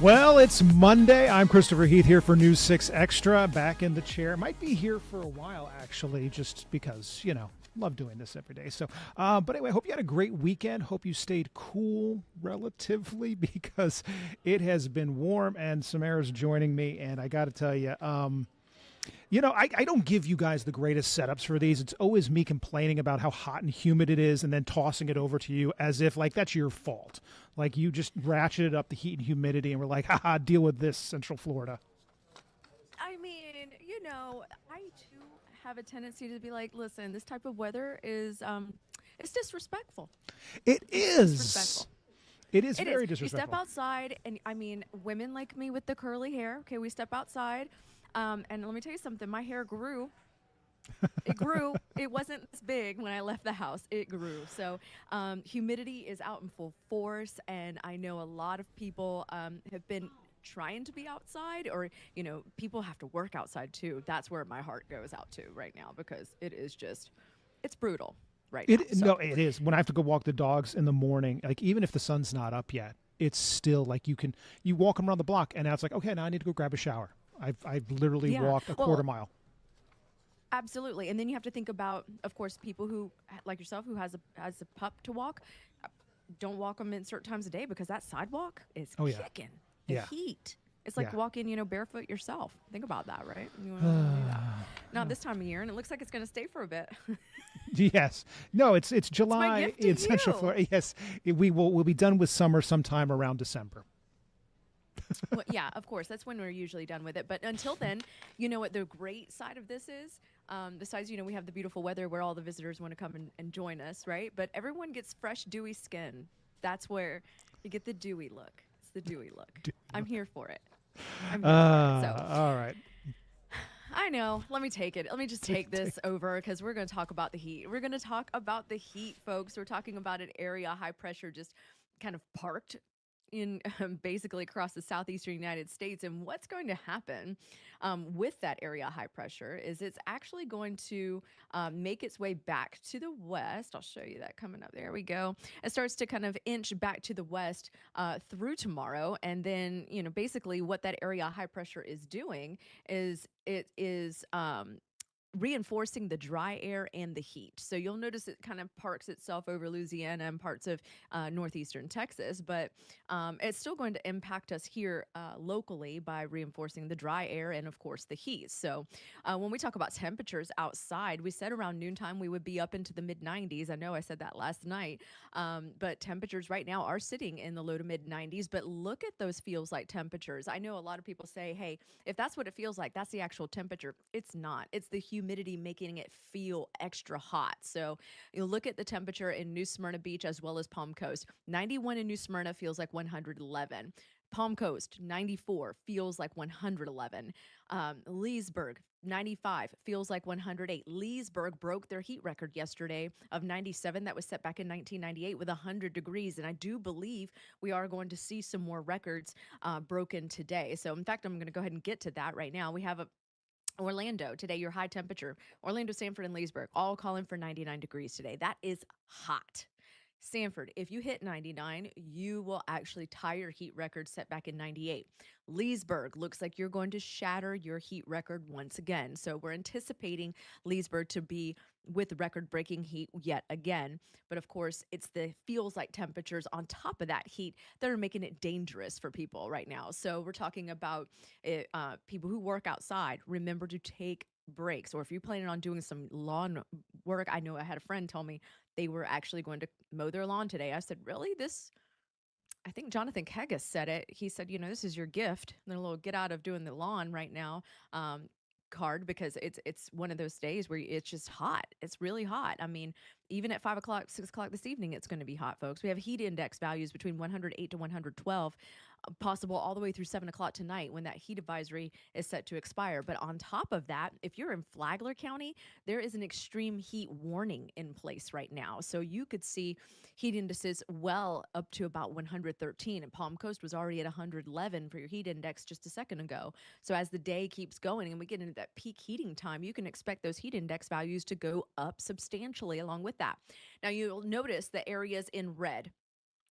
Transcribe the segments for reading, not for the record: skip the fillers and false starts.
Well, it's Monday. I'm Christopher Heath here for News 6 Extra, back in the chair. Might be here for a while, actually, just because, love doing this every day. But anyway, hope you had a great weekend. Hope you stayed cool relatively because it has been warm, and Samara's joining me, and I got to tell you, I don't give you guys the greatest setups for these. It's always me complaining about how hot and humid it is and then tossing it over to you as if, that's your fault. Like, you just ratcheted up the heat and humidity and we're like, haha, deal with this, Central Florida. I mean, I too have a tendency to be like, listen, this type of weather is it's disrespectful. It is. Disrespectful. It is It very is. You step disrespectful. outside, and I mean, women like me with the curly hair, okay, we step outside, and let me tell you something, my hair grew. It grew. It wasn't this big when I left the house. It grew. So humidity is out in full force, and I know a lot of people have been trying to be outside, or people have to work outside too. That's where my heart goes out to right now, because it is just, it's brutal right now. No, it is. When I have to go walk the dogs in the morning, like, even if the sun's not up yet, it's still like you walk them around the block, and now it's like, okay, now I need to go grab a shower. I've literally walked a quarter mile. Absolutely. And then you have to think about, of course, people who, like yourself, who has a pup to walk. Don't walk them in certain times of day, because that sidewalk is kicking. The heat. It's like walking, barefoot yourself. Think about that, right? You want to do that. Not this time of year, and it looks like it's going to stay for a bit. Yes. No, it's July in Central you. Florida. Yes, we'll be done with summer sometime around December. Well, yeah, of course. That's when we're usually done with it. But until then, you know what the great side of this is? Besides, we have the beautiful weather where all the visitors want to come and join us, right? But everyone gets fresh, dewy skin. That's where you get the dewy look. It's the dewy look. I'm here for it. I'm here for it. So, all right. I know. Let me take it. Let me just take this over, because we're going to talk about the heat. We're going to talk about the heat, folks. We're talking about an area, high pressure, just kind of parked in basically across the southeastern United States. And what's going to happen with that area high pressure is it's actually going to make its way back to the west. I'll show you that coming up. There we go. It starts to kind of inch back to the west through tomorrow. And then, basically what that area high pressure is doing is it is reinforcing the dry air and the heat. So you'll notice it kind of parks itself over Louisiana and parts of northeastern Texas, but it's still going to impact us here locally by reinforcing the dry air and, of course, the heat. So when we talk about temperatures outside, we said around noontime we would be up into the mid 90s. I know I said that last night, but temperatures right now are sitting in the low to mid 90s. But look at those feels like temperatures. I know a lot of people say, hey, if that's what it feels like, that's the actual temperature. It's not. It's the humidity making it feel extra hot. So you look at the temperature in New Smyrna Beach as well as Palm Coast. 91 in New Smyrna feels like 111. Palm Coast, 94, feels like 111. Leesburg, 95, feels like 108. Leesburg broke their heat record yesterday of 97 that was set back in 1998 with 100 degrees. And I do believe we are going to see some more records broken today. So, in fact, I'm going to go ahead and get to that right now. We have Orlando today, your high temperature. Orlando, Sanford, and Leesburg, all calling for 99 degrees today. That is hot. Sanford, if you hit 99, you will actually tie your heat record set back in 98. Leesburg looks like you're going to shatter your heat record once again. So we're anticipating Leesburg to be with record-breaking heat yet again. But of course, it's the feels like temperatures on top of that heat that are making it dangerous for people right now. So we're talking about people who work outside. Remember to take breaks, or if you're planning on doing some lawn work. I know I had a friend tell me they were actually going to mow their lawn today. I said, really? I think Jonathan Kegas said it. He said, this is your gift. And a little get out of doing the lawn right now card, because it's one of those days where it's just hot. It's really hot. I mean, even at 5 o'clock, 6 o'clock this evening, it's going to be hot, folks. We have heat index values between 108 to 112. Possible all the way through 7 o'clock tonight when that heat advisory is set to expire. But on top of that, if you're in Flagler County, there is an extreme heat warning in place right now. So you could see heat indices well up to about 113, and Palm Coast was already at 111 for your heat index just a second ago. So as the day keeps going and we get into that peak heating time, you can expect those heat index values to go up substantially along with that. Now you'll notice the areas in red.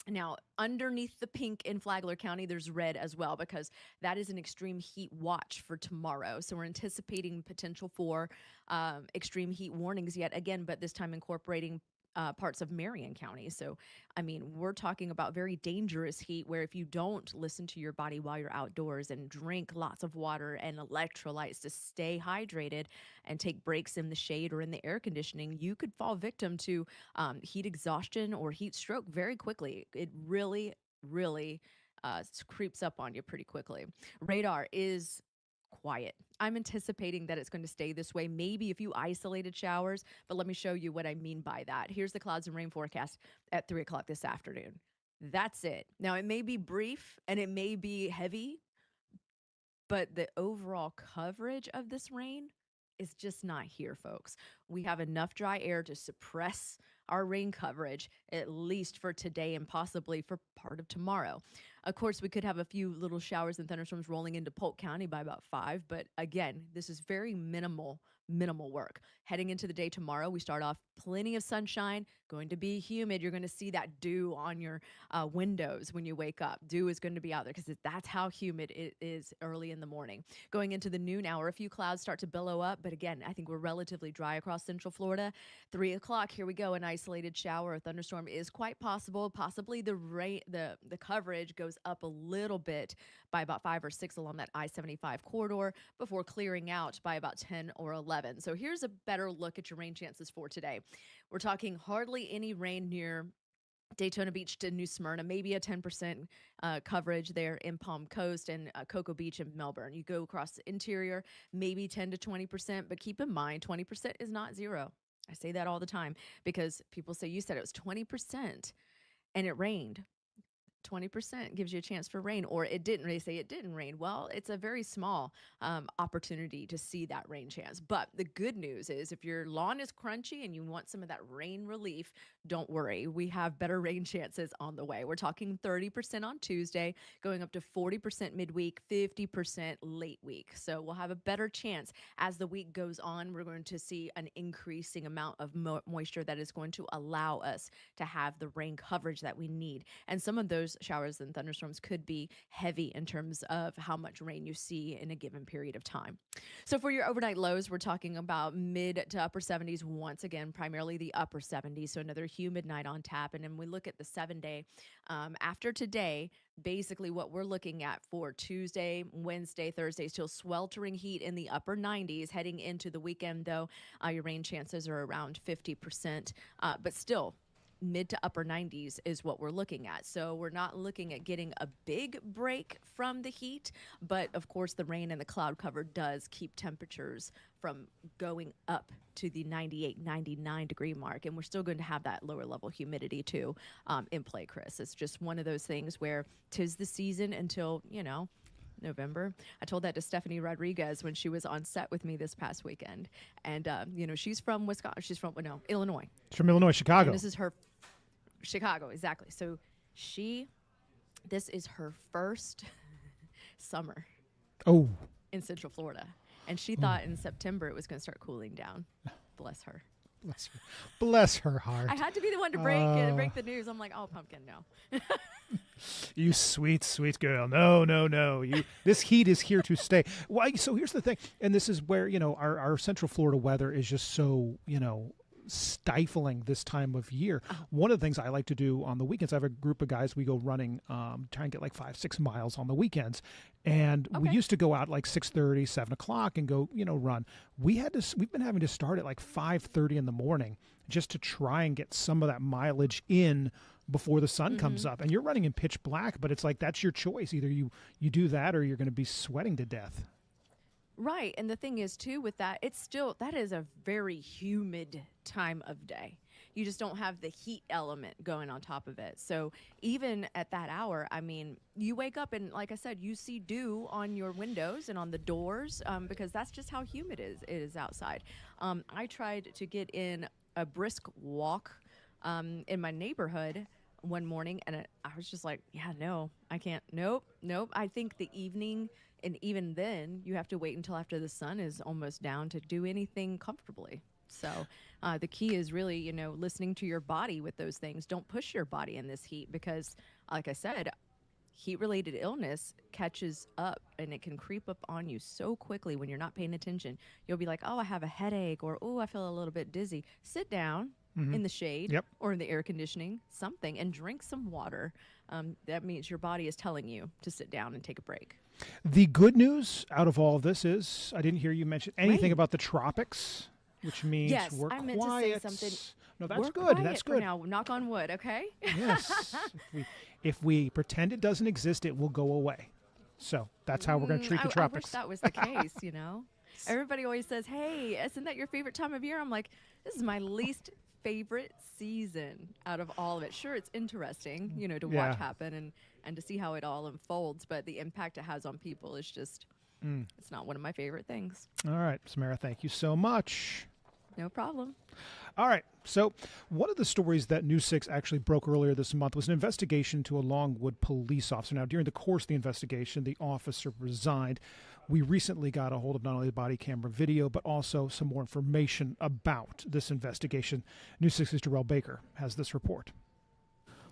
Now, underneath the pink in Flagler County, there's red as well because that is an extreme heat watch for tomorrow. So we're anticipating potential for extreme heat warnings yet again, but this time incorporating parts of Marion County. So, I mean, we're talking about very dangerous heat where if you don't listen to your body while you're outdoors and drink lots of water and electrolytes to stay hydrated and take breaks in the shade or in the air conditioning, you could fall victim to heat exhaustion or heat stroke very quickly. It really, really creeps up on you pretty quickly. Radar is quiet. I'm anticipating that it's going to stay this way, maybe a few isolated showers, but let me show you what I mean by that. Here's the clouds and rain forecast at 3 o'clock this afternoon. That's it. Now, it may be brief and it may be heavy, but the overall coverage of this rain is just not here, folks. We have enough dry air to suppress our rain coverage, at least for today and possibly for part of tomorrow. Of course, we could have a few little showers and thunderstorms rolling into Polk County by about 5, but again, this is very minimal work. Heading into the day tomorrow, we start off plenty of sunshine, going to be humid. You're going to see that dew on your windows when you wake up. Dew is going to be out there because that's how humid it is early in the morning. Going into the noon hour, a few clouds start to billow up, but again, I think we're relatively dry across central Florida. 3 o'clock, here we go. An isolated shower or thunderstorm is quite possible. Possibly the rain, the coverage goes up a little bit by about 5 or 6 along that I-75 corridor before clearing out by about 10 or 11. So here's a better look at your rain chances for today. We're talking hardly any rain near Daytona Beach to New Smyrna, maybe a 10% coverage there in Palm Coast and Cocoa Beach in Melbourne. You go across the interior, maybe 10 to 20%, but keep in mind 20% is not zero. I say that all the time because people say, you said it was 20% and it rained. 20% gives you a chance for rain, or it didn't. They say it didn't rain. Well, it's a very small opportunity to see that rain chance. But the good news is if your lawn is crunchy and you want some of that rain relief, don't worry. We have better rain chances on the way. We're talking 30% on Tuesday, going up to 40% midweek, 50% late week. So we'll have a better chance as the week goes on. We're going to see an increasing amount of moisture that is going to allow us to have the rain coverage that we need. And some of those showers and thunderstorms could be heavy in terms of how much rain you see in a given period of time. So for your overnight lows, we're talking about mid to upper 70s once again, primarily the upper 70s. So another humid night on tap. And then we look at the 7-day after today. Basically, what we're looking at for Tuesday, Wednesday, Thursday, still sweltering heat in the upper 90s. Heading into the weekend, though, your rain chances are around 50%, but still mid to upper 90s is what we're looking at. So we're not looking at getting a big break from the heat, but of course the rain and the cloud cover does keep temperatures from going up to the 98, 99 degree mark. And we're still going to have that lower level humidity too in play, Chris. It's just one of those things where 'tis the season until, November. I told that to Stephanie Rodriguez when she was on set with me this past weekend. And, she's from Wisconsin. She's from, no, Illinois. She's from Illinois, Chicago. And this is her Chicago, exactly. So this is her first summer Oh, in Central Florida. And she thought in September it was going to start cooling down. Bless her. bless her heart. I had to be the one to break the news. I'm like, oh, pumpkin, no. You sweet, sweet girl. No. This heat is here to stay. Why? So here's the thing, and this is where our Central Florida weather is just so stifling this time of year. One of the things I like to do on the weekends, I have a group of guys. We go running, try and get like 5-6 miles on the weekends, and we used to go out like 6:30, 7 o'clock, and go run. We've been having to start at like 5:30 in the morning just to try and get some of that mileage in before the sun comes up. And you're running in pitch black, but it's like that's your choice. Either you do that or you're going to be sweating to death. Right. And the thing is, too, with that, that is a very humid time of day. You just don't have the heat element going on top of it. So even at that hour, I mean, you wake up and, like I said, you see dew on your windows and on the doors because that's just how humid it is outside. I tried to get in a brisk walk in my neighborhood one morning, and I was just like, yeah, no, I can't. Nope. I think the evening, and even then, you have to wait until after the sun is almost down to do anything comfortably. So the key is really, listening to your body with those things. Don't push your body in this heat because, like I said, heat-related illness catches up and it can creep up on you so quickly when you're not paying attention. You'll be like, oh, I have a headache, or oh, I feel a little bit dizzy. Sit down in the shade Yep. or in the air conditioning, something, and drink some water. That means your body is telling you to sit down and take a break. The good news out of all of this is I didn't hear you mention anything Right. about the tropics, which means Yes, we're I meant quiet. to say something. No, that's We're good. quiet That's for good. now. Knock on wood, okay? Yes. If we pretend it doesn't exist, it will go away. So that's how we're going to treat the I wish tropics. that was the case, Everybody always says, hey, isn't that your favorite time of year? I'm like, this is my least favorite season out of all of it. Sure, it's interesting, to Yeah. watch happen and to see how it all unfolds, but the impact it has on people is just, it's not one of my favorite things. All right, Samara, thank you so much. No problem. All right. So one of the stories that News 6 actually broke earlier this month was an investigation to a Longwood police officer. Now, during the course of the investigation, the officer resigned. We recently got a hold of not only the body camera video, but also some more information about this investigation. News 6's Jarrell Baker has this report.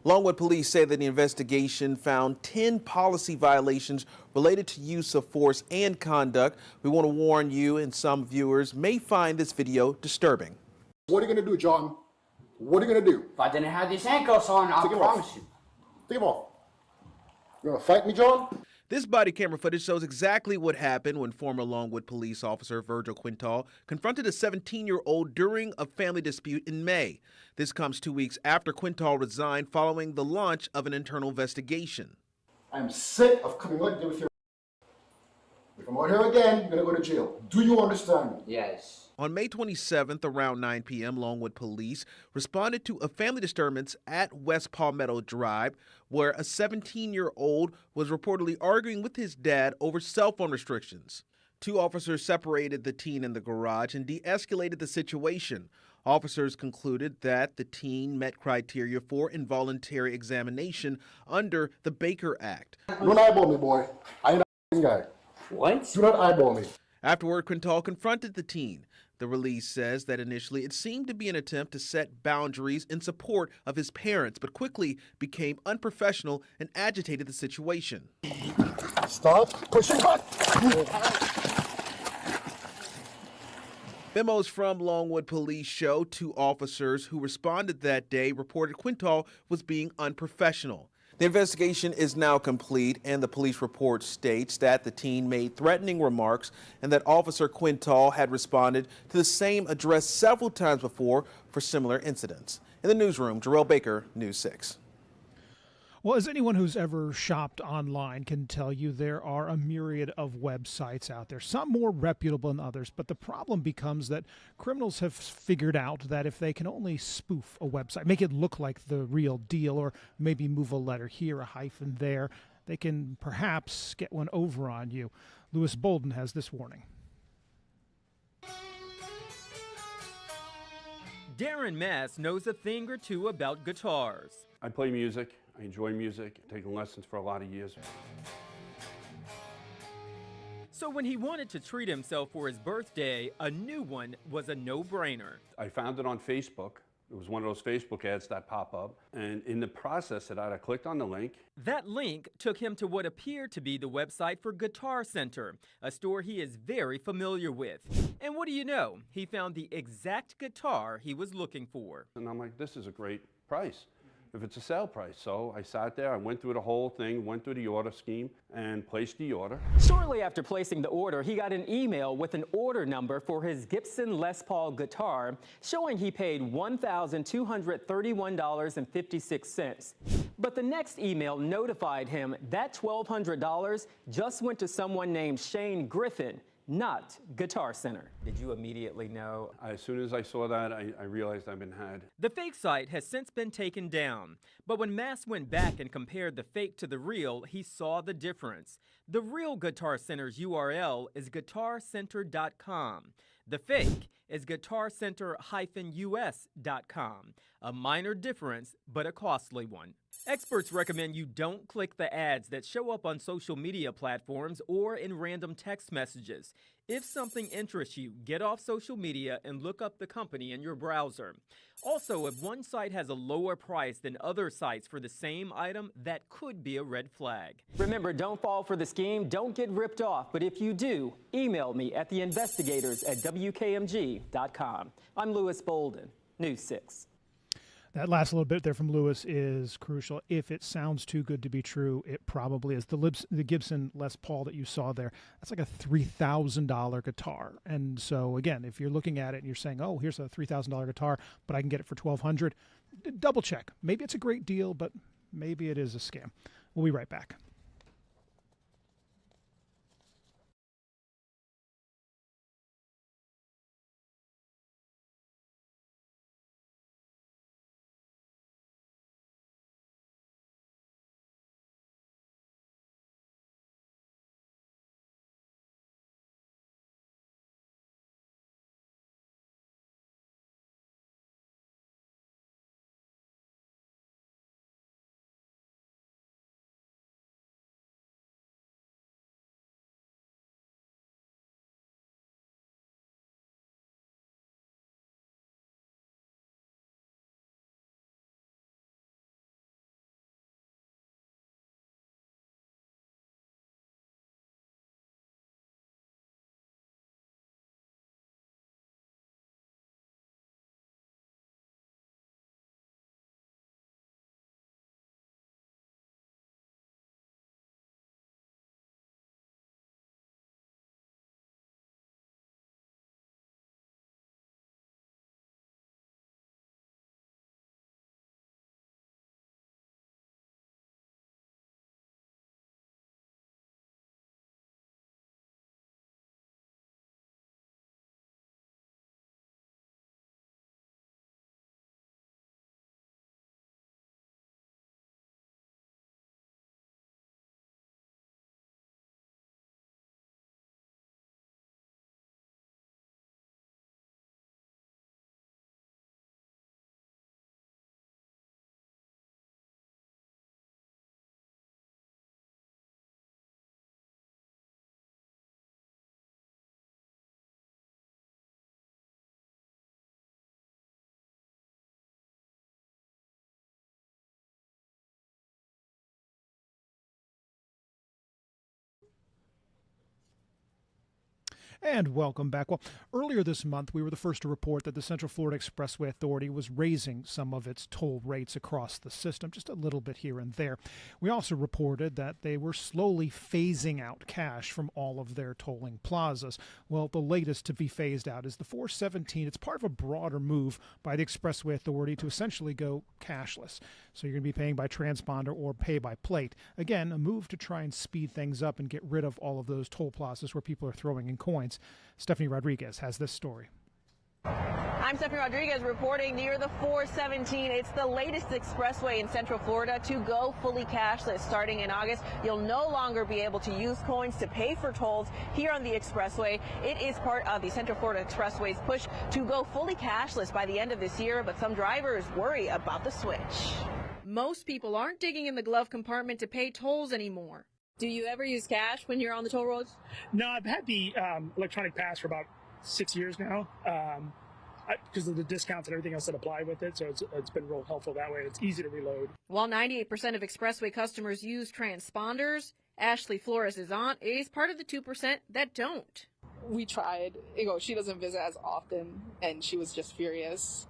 Longwood police say that the investigation found 10 policy violations related to use of force and conduct. We want to warn you, and some viewers may find this video disturbing. What are you going to do, John? What are you going to do? If I didn't have these handcuffs on, I Take 'em promise off. you. Take him off. You going to fight me, John? This body camera footage shows exactly what happened when former Longwood police officer Virgil Quintal confronted a 17-year-old during a family dispute in May. This comes 2 weeks after Quintal resigned following the launch of an internal investigation. I'm sick of coming out there with your... If I'm out here again, you're going to go to jail. Do you understand me? Yes. On May 27th, around 9 p.m., Longwood police responded to a family disturbance at West Palmetto Drive, where a 17-year-old was reportedly arguing with his dad over cell phone restrictions. Two officers separated the teen in the garage and de-escalated the situation. Officers concluded that the teen met criteria for involuntary examination under the Baker Act. Don't eyeball me, boy. I ain't a guy. What? Do not eyeball me. Afterward, Quintal confronted the teen. The release says that initially it seemed to be an attempt to set boundaries in support of his parents, but quickly became unprofessional and agitated the situation. Stop pushing back. Memos from Longwood police show two officers who responded that day reported Quintal was being unprofessional. The investigation is now complete, and the police report states that the teen made threatening remarks and that Officer Quintal had responded to the same address several times before for similar incidents. In the newsroom, Jarrell Baker, News 6. Well, as anyone who's ever shopped online can tell you, there are a myriad of websites out there, some more reputable than others. But the problem becomes that criminals have figured out that if they can only spoof a website, make it look like the real deal, or maybe move a letter here, a hyphen there, they can perhaps get one over on you. Lewis Bolden has this warning. Darren Mass knows a thing or two about guitars. I play music. I enjoy music. I've taken lessons for a lot of years. So when he wanted to treat himself for his birthday, a new one was a no-brainer. I found it on Facebook. It was one of those Facebook ads that pop up. And in the process of that, I clicked on the link. That link took him to what appeared to be the website for Guitar Center, a store he is very familiar with. And what do you know? He found the exact guitar he was looking for. And I'm like, this is a great price if it's a sale price. So I sat there, I went through the whole thing, went through the order scheme, and placed the order. Shortly after placing the order, he got an email with an order number for his Gibson Les Paul guitar, showing he paid $1,231.56. But the next email notified him that $1,200 just went to someone named Shane Griffin, not Guitar Center. Did you immediately know? As soon as I saw that, I realized I've been had. The fake site has since been taken down, but when Mass went back and compared the fake to the real, he saw the difference. The real Guitar Center's URL is guitarcenter.com. The fake is guitarcenter-us.com. A minor difference, but a costly one. Experts recommend you don't click the ads that show up on social media platforms or in random text messages. If something interests you, get off social media and look up the company in your browser. Also, if one site has a lower price than other sites for the same item, that could be a red flag. Remember, don't fall for the scheme, don't get ripped off, but if you do, email me at theinvestigators@WKMG.com. I'm Lewis Bolden, News 6. That last little bit there from Lewis is crucial. If it sounds too good to be true, it probably is. The Gibson Les Paul that you saw there, that's like a $3,000 guitar. And so, again, if you're looking at it and you're saying, oh, here's a $3,000 guitar, but I can get it for $1,200, double check. Maybe it's a great deal, but maybe it is a scam. We'll be right back. And welcome back. Well, earlier this month, we were the first to report that the Central Florida Expressway Authority was raising some of its toll rates across the system, just a little bit here and there. We also reported that they were slowly phasing out cash from all of their tolling plazas. Well, the latest to be phased out is the 417. It's part of a broader move by the Expressway Authority to essentially go cashless. So you're going to be paying by transponder or pay by plate. Again, a move to try and speed things up and get rid of all of those toll plazas where people are throwing in coins. Stephanie Rodriguez has this story. I'm Stephanie Rodriguez reporting near the 417. It's the latest expressway in Central Florida to go fully cashless. Starting in August, you'll no longer be able to use coins to pay for tolls here on the expressway. It is part of the Central Florida Expressway's push to go fully cashless by the end of this year, but some drivers worry about the switch. Most people aren't digging in the glove compartment to pay tolls anymore. Do you ever use cash when you're on the toll roads? No, I've had the electronic pass for about 6 years now because of the discounts and everything else that apply with it. So it's been real helpful that way. It's easy to reload. While 98% of expressway customers use transponders, Ashley Flores' aunt is part of the 2% that don't. We tried. She doesn't visit as often, and she was just furious.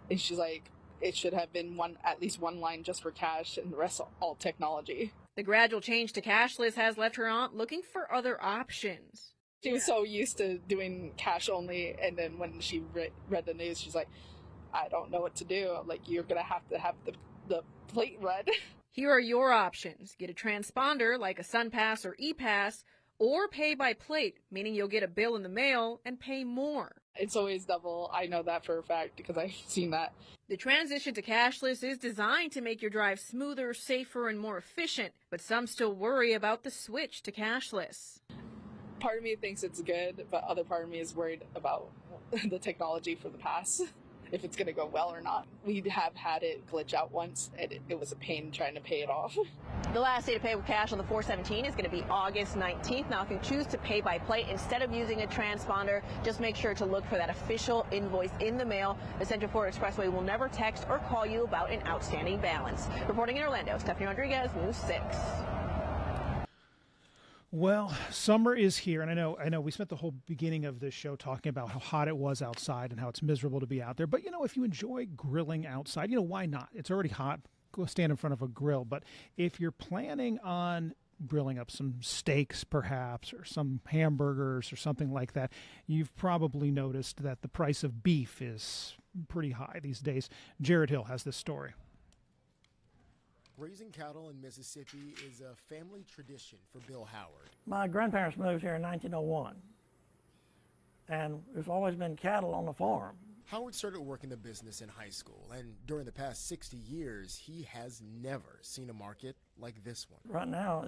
And she's like, it should have been at least one line just for cash and the rest all technology. The gradual change to cashless has left her aunt looking for other options. She was so used to doing cash only, and then when she read the news, she's like, I don't know what to do. I'm like, you're going to have the plate read. Here are your options. Get a transponder like a SunPass or ePass, or pay by plate, meaning you'll get a bill in the mail and pay more. It's always double. I know that for a fact because I've seen that. The transition to cashless is designed to make your drive smoother, safer, and more efficient, but some still worry about the switch to cashless. Part of me thinks it's good, but other part of me is worried about the technology for the pass. if it's going to go well or not. We have had it glitch out once, and it was a pain trying to pay it off. The last day to pay with cash on the 417 is going to be August 19th. Now, if you choose to pay by plate instead of using a transponder, just make sure to look for that official invoice in the mail. The Central Florida Expressway will never text or call you about an outstanding balance. Reporting in Orlando, Stephanie Rodriguez, News 6. Well, summer is here, and I know we spent the whole beginning of this show talking about how hot it was outside and how it's miserable to be out there. But, if you enjoy grilling outside, why not? It's already hot. Go stand in front of a grill. But if you're planning on grilling up some steaks, perhaps, or some hamburgers or something like that, you've probably noticed that the price of beef is pretty high these days. Jared Hill has this story. Raising cattle in Mississippi is a family tradition for Bill Howard. My grandparents moved here in 1901, and there's always been cattle on the farm. Howard started working the business in high school, and during the past 60 years, he has never seen a market like this one. Right now,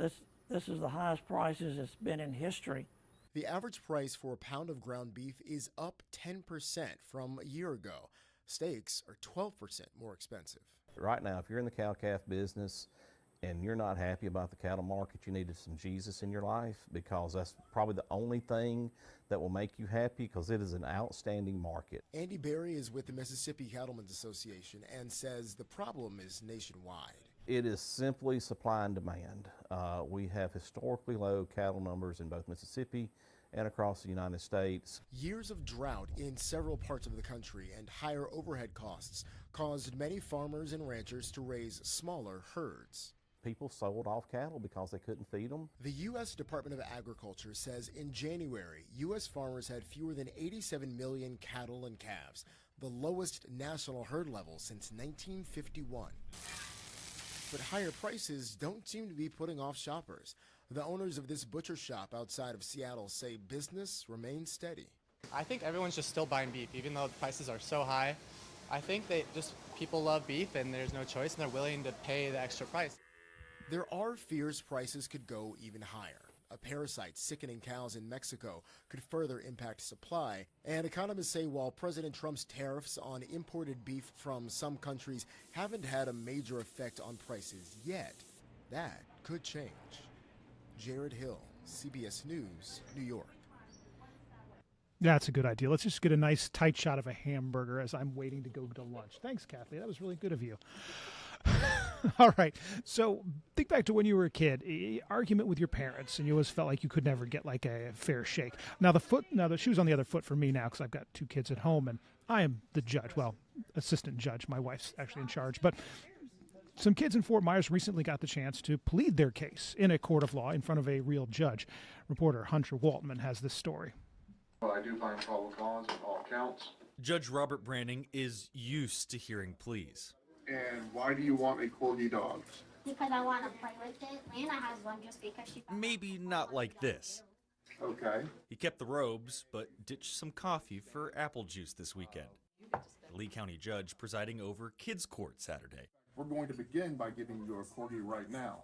this is the highest prices it's been in history. The average price for a pound of ground beef is up 10% from a year ago. Steaks are 12% more expensive. Right now, if you're in the cow-calf business and you're not happy about the cattle market, you need some Jesus in your life, because that's probably the only thing that will make you happy, because it is an outstanding market. Andy Berry is with the Mississippi Cattlemen's Association and says the problem is nationwide. It is simply supply and demand. We have historically low cattle numbers in both Mississippi and across the United States. Years of drought in several parts of the country and higher overhead costs caused many farmers and ranchers to raise smaller herds. People sold off cattle because they couldn't feed them. The U.S. Department of Agriculture says in January, U.S. farmers had fewer than 87 million cattle and calves, the lowest national herd level since 1951. But higher prices don't seem to be putting off shoppers. The owners of this butcher shop outside of Seattle say business remains steady. I think everyone's just still buying beef, even though the prices are so high. I think people love beef and there's no choice, and they're willing to pay the extra price. There are fears prices could go even higher. A parasite sickening cows in Mexico could further impact supply. And economists say while President Trump's tariffs on imported beef from some countries haven't had a major effect on prices yet, that could change. Jared Hill, CBS News, New York. That's a good idea. Let's just get a nice tight shot of a hamburger as I'm waiting to go to lunch. Thanks, Kathleen. That was really good of you. All right. So think back to when you were a kid, argument with your parents, and you always felt like you could never get like a fair shake. Now the shoe's on the other foot for me now, because I've got 2 kids at home and I am the judge. Well, assistant judge. My wife's actually in charge. But some kids in Fort Myers recently got the chance to plead their case in a court of law in front of a real judge. Reporter Hunter Waltman has this story. Well, I do find probable cause on all counts. Judge Robert Branning is used to hearing pleas. And why do you want a corgi dog? Because I want to play with it. Lana has one just because she... Maybe not like this. Okay. He kept the robes, but ditched some coffee for apple juice this weekend. The Lee County judge presiding over kids' court Saturday. We're going to begin by giving you a corgi right now.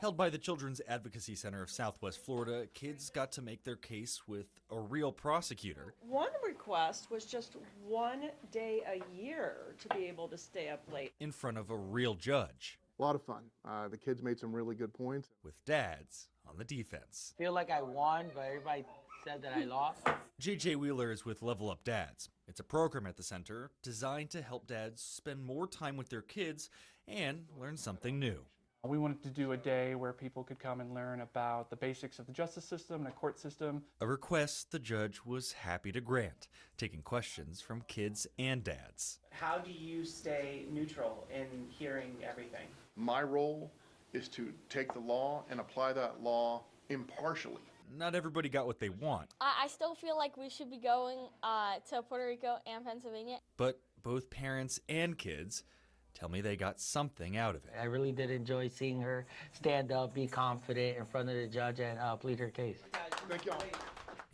Held by the Children's Advocacy Center of Southwest Florida, kids got to make their case with a real prosecutor. One request was just 1 day a year to be able to stay up late. In front of a real judge. A lot of fun. The kids made some really good points. With dads on the defense. Feel like I won, but everybody said that I lost. JJ Wheeler is with Level Up Dads. It's a program at the center designed to help dads spend more time with their kids and learn something new. We wanted to do a day where people could come and learn about the basics of the justice system and the court system. A request the judge was happy to grant, taking questions from kids and dads. How do you stay neutral in hearing everything? My role is to take the law and apply that law impartially. Not everybody got what they want. I still feel like we should be going to Puerto Rico and Pennsylvania. But both parents and kids tell me they got something out of it. I really did enjoy seeing her stand up, be confident in front of the judge, and plead her case. Thank you all.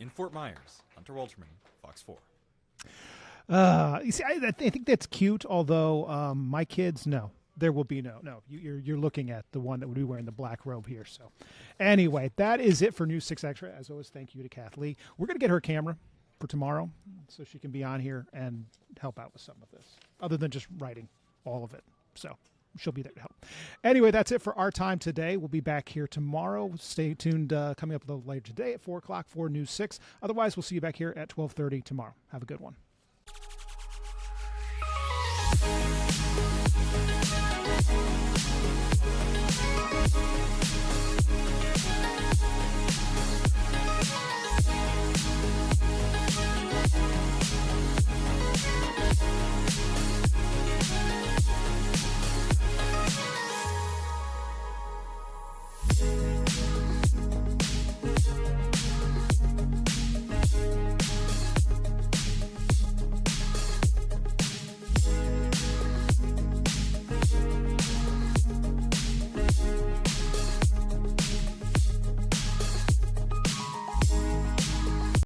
In Fort Myers, Hunter Walterman, Fox 4. You see, I think that's cute, although my kids, no. There will be no. You're looking at the one that would be wearing the black robe here. So anyway, that is it for News 6 Extra. As always, thank you to Kathleen. We're going to get her camera for tomorrow so she can be on here and help out with some of this, other than just writing all of it. So she'll be there to help. Anyway, that's it for our time today. We'll be back here tomorrow. Stay tuned. Coming up a little later today at 4 o'clock for News 6. Otherwise, we'll see you back here at 12:30 tomorrow. Have a good one.